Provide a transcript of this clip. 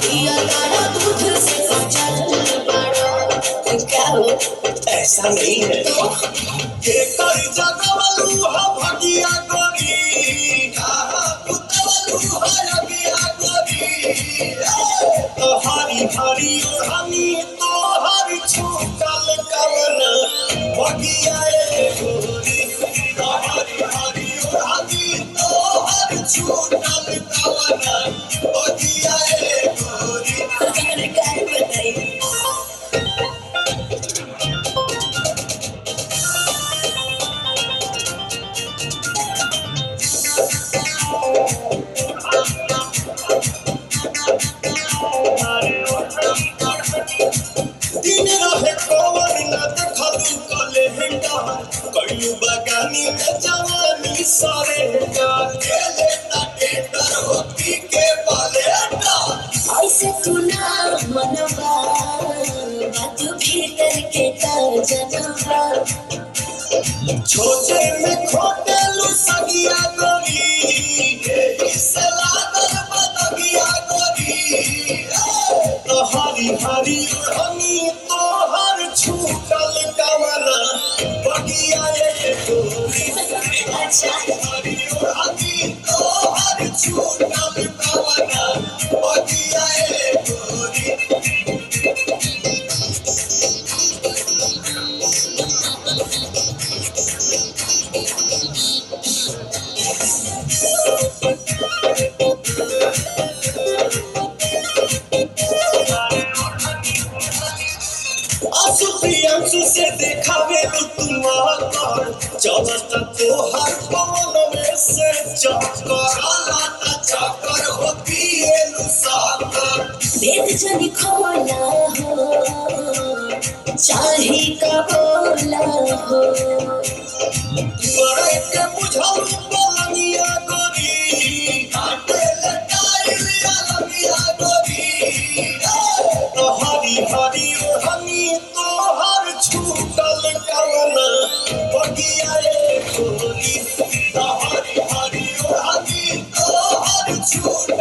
पिया तारा दूध से सजल बड़ा क्या हो ऐसा नहीं है तो के कर जगवलू हा भगिया गोरी पुतवलू हा लगिया गोरी हरी हरी ओढ़नी तोहर छूटल कवन भगिया गोरी हरी हरी ओढ़नी तोहर छूटल कवन भगिया गोरी अरे काय बताई दिन रहे कौन न देखलू कले हेंगा कइलू बगानी में जवानी सरेगा खेले ना टेंडर होती के बालेटा ऐसे तू ना मनवा बात भीतर के तर जनवा छोटे में खोटेलू सगिया गोरी इसे लागल बदगिया गोरी तो हरी हरी ओढ़नी तोहर छूटल कवना बगिया गोरी अच्छा हरी ओढ़नी तोहर छूटल कवना बगिया गोरी अंशु से देखावे तुम आकर चलत तोहर पवन में से चक्कर लाता चक्कर हो पिएलु साकर वेद जन खोला हो चाहे का बोला हो मरे के बुझल पलंगिया गोरी काटे लटाइलिया लगिया गोरी तो हरी हरी ओढ़नी तोहर छूटल कवना बगिया गोरी तो हरी हरी ओढ़नी तोहर छूटल